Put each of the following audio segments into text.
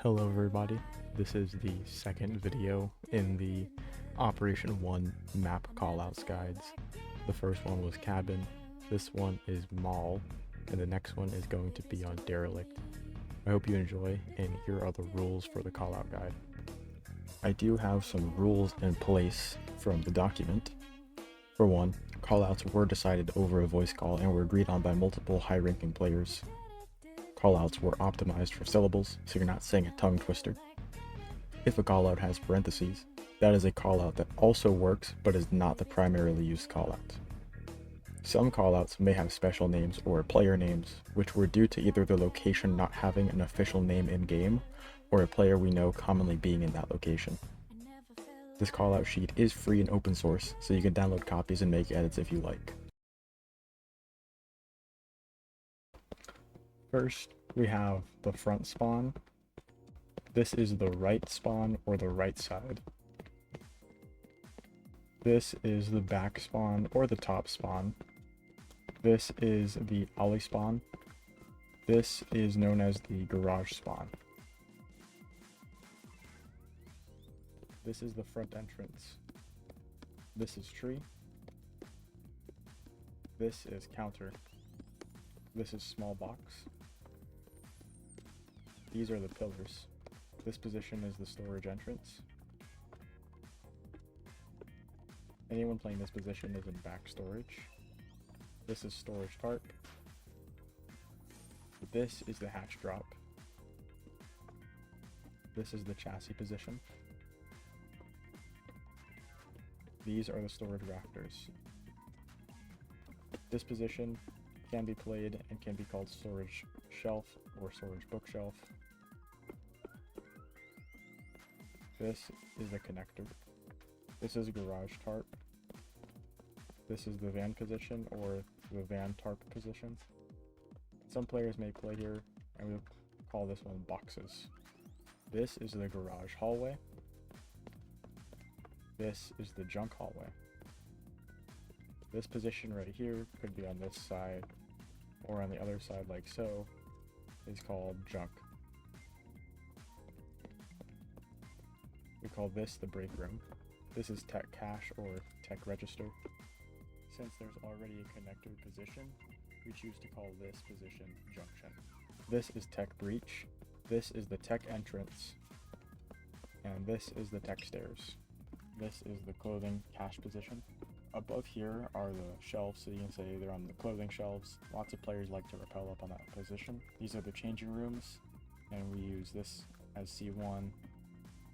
Hello everybody, this is the second video in the Operation 1 map callouts guides. The first one was cabin, this one is mall, and the next one is going to be on derelict. I hope you enjoy, and here are the rules for the callout guide. I do have some rules in place from the document. For one, callouts were decided over a voice call and were agreed on by multiple high-ranking players. Callouts were optimized for syllables, so you're not saying a tongue twister. If a callout has parentheses, that is a callout that also works but is not the primarily used callout. Some callouts may have special names or player names, which were due to either the location not having an official name in-game, or a player we know commonly being in that location. This callout sheet is free and open source, so you can download copies and make edits if you like. First, we have the front spawn. This is the right spawn or the right side. This is the back spawn or the top spawn. This is the ollie spawn. This is known as the garage spawn. This is the front entrance. This is tree. This is counter. This is small box. These are the pillars. This position is the storage entrance. Anyone playing this position is in back storage. This is storage tarp. This is the hatch drop. This is the chassis position. These are the storage rafters. This position can be played and can be called storage shelf or storage bookshelf. This is the connector. This is garage tarp. This is the van position or the van tarp position. Some players may play here, and we'll call this one boxes. This is the garage hallway. This is the junk hallway. This position right here could be on this side or on the other side like so, is called junk. We call this the break room. This is tech cache or tech register. Since there's already a connector position, we choose to call this position junction. This is tech breach. This is the tech entrance. And this is the tech stairs. This is the clothing cache position. Above here are the shelves, so you can say they're on the clothing shelves. Lots of players like to rappel up on that position. These are the changing rooms, and we use this as C1,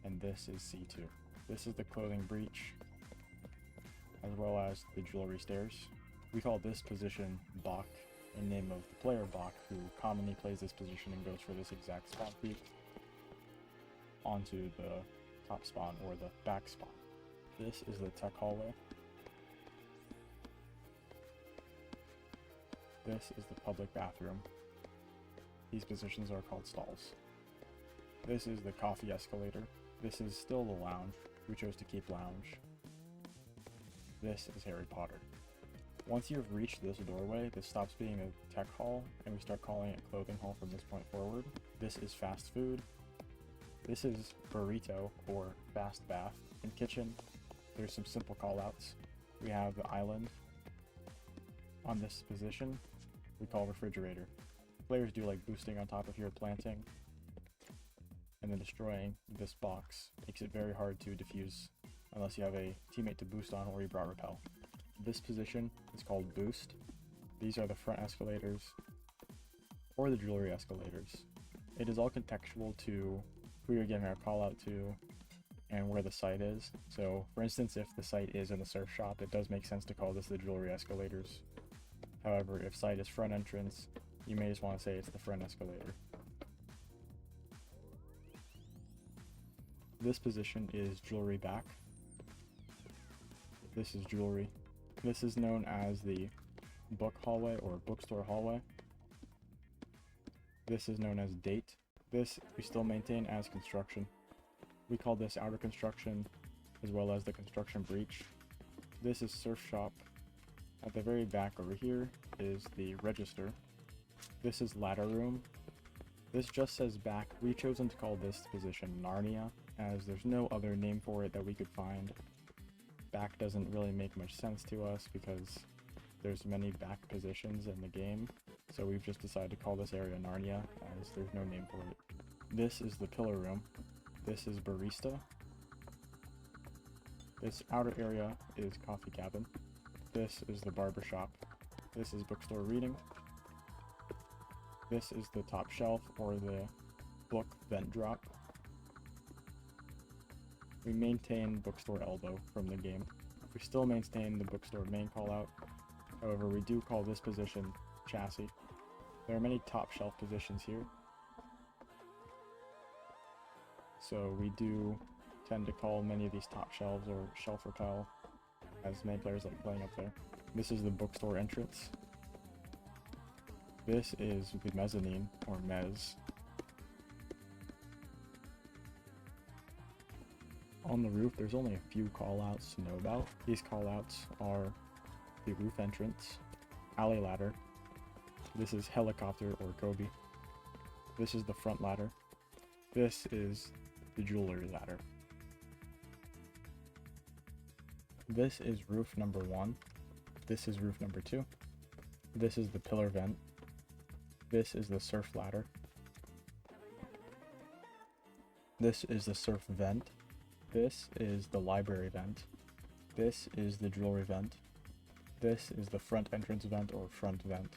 and this is C2. This is the clothing breach, as well as the jewelry stairs. We call this position Bach, in name of the player Bach, who commonly plays this position and goes for this exact spawn creep onto the top spawn or the back spawn. This is the tech hallway. This is the public bathroom. These positions are called stalls. This is the coffee escalator. This is still the lounge. We chose to keep lounge. This is Harry Potter. Once you've reached this doorway, this stops being a tech hall, and we start calling it clothing hall from this point forward. This is fast food. This is burrito or fast bath. In kitchen, there's some simple callouts. We have the island. On this position, we call refrigerator. Players do like boosting on top of here, planting, and then destroying this box makes it very hard to defuse unless you have a teammate to boost on or you brought repel. This position is called boost. These are the front escalators or the jewelry escalators. It is all contextual to who you're giving our call out to and where the site is. So for instance, if the site is in the surf shop, it does make sense to call this the jewelry escalators. However, if site is front entrance, you may just want to say it's the front escalator. This position is jewelry back. This is jewelry. This is known as the book hallway or bookstore hallway. This is known as date. This we still maintain as construction. We call this outer construction as well as the construction breach. This is surf shop. At the very back over here is the register. This is ladder room. This just says back. We've chosen to call this position Narnia, as there's no other name for it that we could find. Back doesn't really make much sense to us because there's many back positions in the game, so we've just decided to call this area Narnia, as there's no name for it. This is the pillar room. This is barista. This outer area is coffee cabin. This is the barber shop. This is bookstore reading. This is the top shelf, or the book vent drop. We maintain bookstore elbow from the game. We still maintain the bookstore main callout. However, we do call this position chassis. There are many top shelf positions here, so we do tend to call many of these top shelves or shelf repel, as many players like playing up there. This is the bookstore entrance. This is the mezzanine, or mezz. On the roof, there's only a few callouts to know about. These callouts are the roof entrance, alley ladder. This is helicopter or Kobe. This is the front ladder. This is the jewelry ladder. This is roof number 1. This is roof number 2. This is the pillar vent. This is the surf ladder. This is the surf vent. This is the library vent. This is the jewelry vent. This is the front entrance vent or front vent.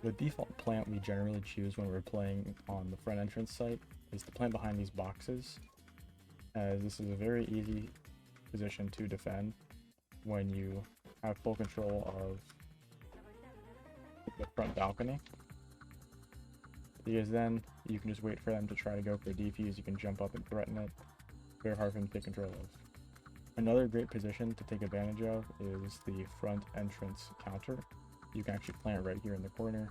The default plant we generally choose when we're playing on the front entrance site is the plant behind these boxes, as this is a very easy position to defend when you have full control of the front balcony, because then you can just wait for them to try to go for a defuse. You can jump up and threaten it. Very hard for them to take control of. Another great position to take advantage of is the front entrance counter. You can actually plant right here in the corner,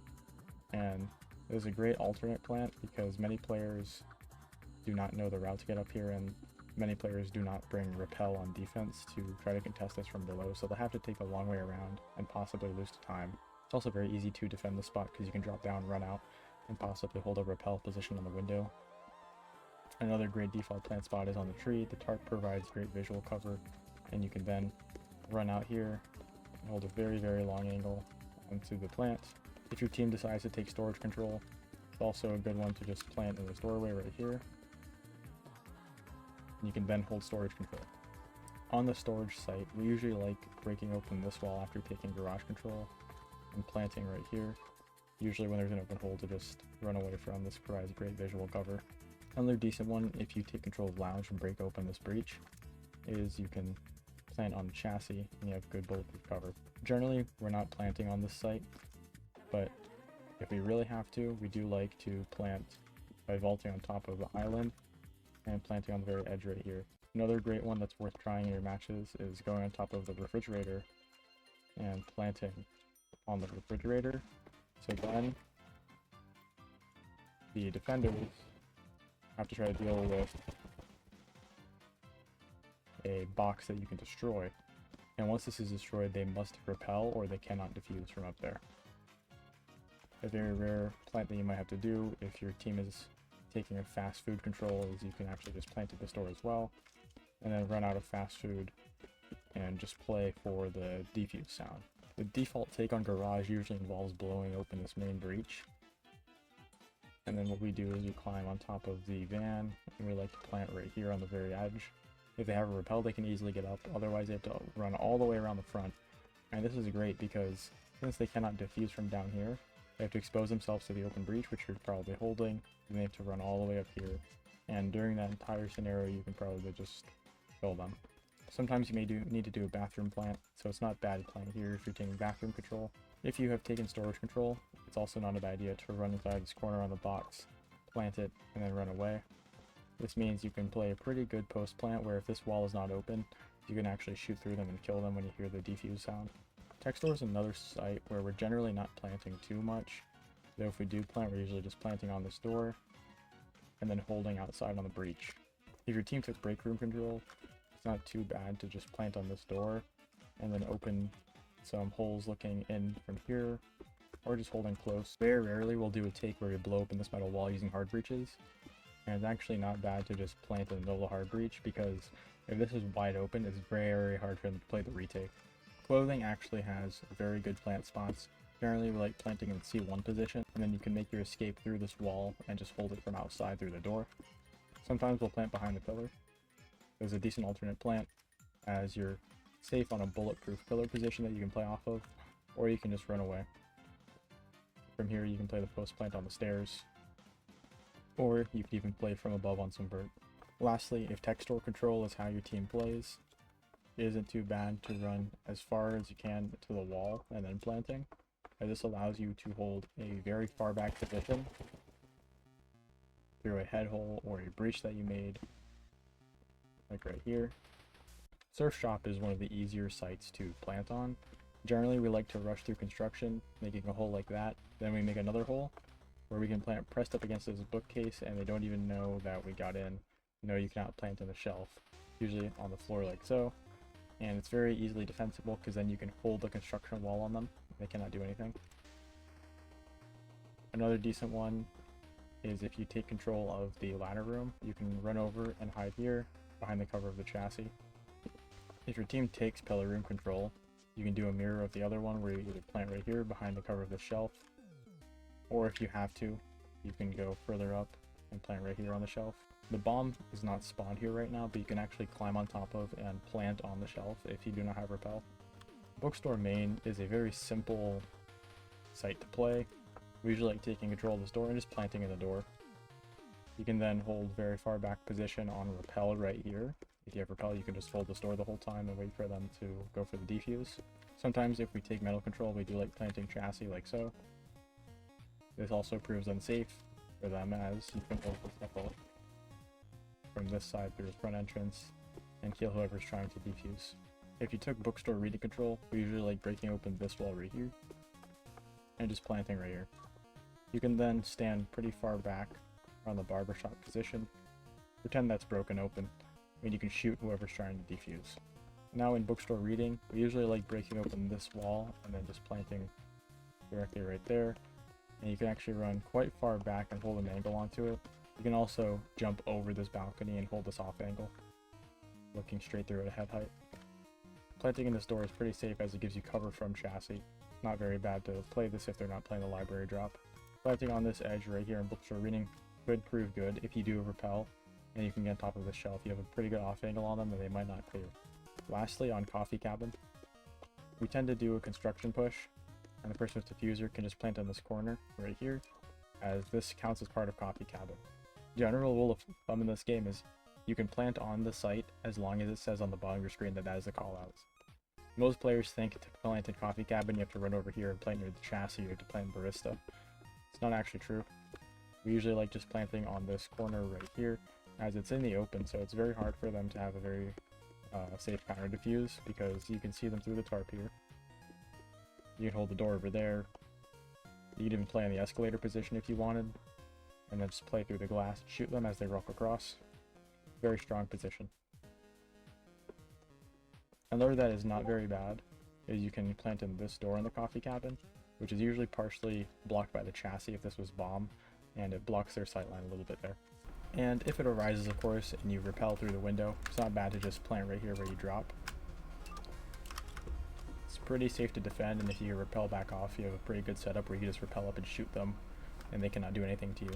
and it is a great alternate plant because many players do not know the route to get up here, and many players do not bring repel on defense to try to contest this from below, so they'll have to take a long way around and possibly lose time. It's also very easy to defend the spot because you can drop down, run out, and possibly hold a repel position on the window. Another great default plant spot is on the tree. The tarp provides great visual cover, and you can then run out here and hold a very, very long angle onto the plant. If your team decides to take storage control, it's also a good one to just plant in this doorway right here. You can then hold storage control. On the storage site, we usually like breaking open this wall after taking garage control and planting right here. Usually when there's an open hole to just run away from. This provides great visual cover. Another decent one, if you take control of lounge and break open this breach, is you can plant on the chassis and you have good bulletproof cover. Generally, we're not planting on this site, but if we really have to, we do like to plant by vaulting on top of the island and planting on the very edge right here. Another great one that's worth trying in your matches is going on top of the refrigerator and planting on the refrigerator. So then the defenders have to try to deal with a box that you can destroy. And once this is destroyed, they must repel or they cannot defuse from up there. A very rare plant that you might have to do if your team is taking a fast food control is you can actually just plant at the store as well, and then run out of fast food and just play for the defuse sound. The default take on garage usually involves blowing open this main breach. And then what we do is we climb on top of the van, and we like to plant right here on the very edge. If they have a rappel, they can easily get up, otherwise they have to run all the way around the front. And this is great because since they cannot defuse from down here, they have to expose themselves to the open breach, which you're probably holding, and they have to run all the way up here. And during that entire scenario, you can probably just kill them. Sometimes you may need to do a bathroom plant, so it's not bad playing here if you're taking bathroom control. If you have taken storage control, it's also not a bad idea to run inside this corner on the box, plant it, and then run away. This means you can play a pretty good post plant where if this wall is not open, you can actually shoot through them and kill them when you hear the defuse sound. Tech store is another site where we're generally not planting too much, though if we do plant, we're usually just planting on this door and then holding outside on the breach. If your team took break room control, it's not too bad to just plant on this door and then open some holes looking in from here or just holding close. Very rarely we'll do a take where we blow open this metal wall using hard breaches, and it's actually not bad to just plant in the middle of the hard breach, because if this is wide open, it's very hard for them to play the retake. Clothing actually has very good plant spots. Generally we like planting in C1 position, and then you can make your escape through this wall and just hold it from outside through the door. Sometimes we'll plant behind the pillar. There's a decent alternate plant, as you're safe on a bulletproof pillar position that you can play off of, or you can just run away. From here you can play the post plant on the stairs, or you can even play from above on some vert. Lastly, if texture control is how your team plays, it isn't too bad to run as far as you can to the wall and then planting, as this allows you to hold a very far back position through a head hole or a breach that you made, like right here. Surf shop is one of the easier sites to plant on. Generally we like to rush through construction, making a hole like that, then we make another hole where we can plant pressed up against this bookcase, and they don't even know that we got in. No, you cannot plant on the shelf, usually on the floor like so, and it's very easily defensible because then you can hold the construction wall on them. They cannot do anything. Another decent one is if you take control of the ladder room, you can run over and hide here behind the cover of the chassis. If your team takes pillar room control, you can do a mirror of the other one where you either plant right here behind the cover of the shelf, or if you have to, you can go further up and plant right here on the shelf. The bomb is not spawned here right now, but you can actually climb on top of and plant on the shelf if you do not have repel. Bookstore main is a very simple site to play. We usually like taking control of this door and just planting in the door. You can then hold very far back position on repel right here. If you have repel, you can just hold this door the whole time and wait for them to go for the defuse. Sometimes if we take metal control, we do like planting chassis like so. This also proves unsafe for them, as you can hold the stuff up from this side through the front entrance and kill whoever's trying to defuse. If you took bookstore reading control, we usually like breaking open this wall right here and just planting right here. You can then stand pretty far back on the barbershop position, pretend that's broken open, and you can shoot whoever's trying to defuse. Now in bookstore reading, we usually like breaking open this wall and then just planting directly right there, and you can actually run quite far back and hold an angle onto it. You can also jump over this balcony and hold this off angle, looking straight through at head height. Planting in this door is pretty safe as it gives you cover from chassis. Not very bad to play this if they're not playing the library drop. Planting on this edge right here in bookstore reading could prove good if you do repel and you can get on top of the shelf. You have a pretty good off angle on them and they might not clear. Lastly, on coffee cabin, we tend to do a construction push, and the person with diffuser can just plant on this corner right here, as this counts as part of coffee cabin. General rule of thumb in this game is you can plant on the site as long as it says on the bottom of your screen that that is the callouts. Most players think to plant in coffee cabin you have to run over here and plant near the chassis or to plant barista. It's not actually true. We usually like just planting on this corner right here, as it's in the open, so it's very hard for them to have a very safe counter diffuse, because you can see them through the tarp here. You can hold the door over there. You can even play in the escalator position if you wanted, and then just play through the glass and shoot them as they walk across. Very strong position. Another that is not very bad is you can plant in this door in the coffee cabin, which is usually partially blocked by the chassis if this was bomb, and it blocks their sightline a little bit there. And if it arises, of course, and you repel through the window, it's not bad to just plant right here where you drop. It's pretty safe to defend, and if you repel back off, you have a pretty good setup where you can just repel up and shoot them, and they cannot do anything to you.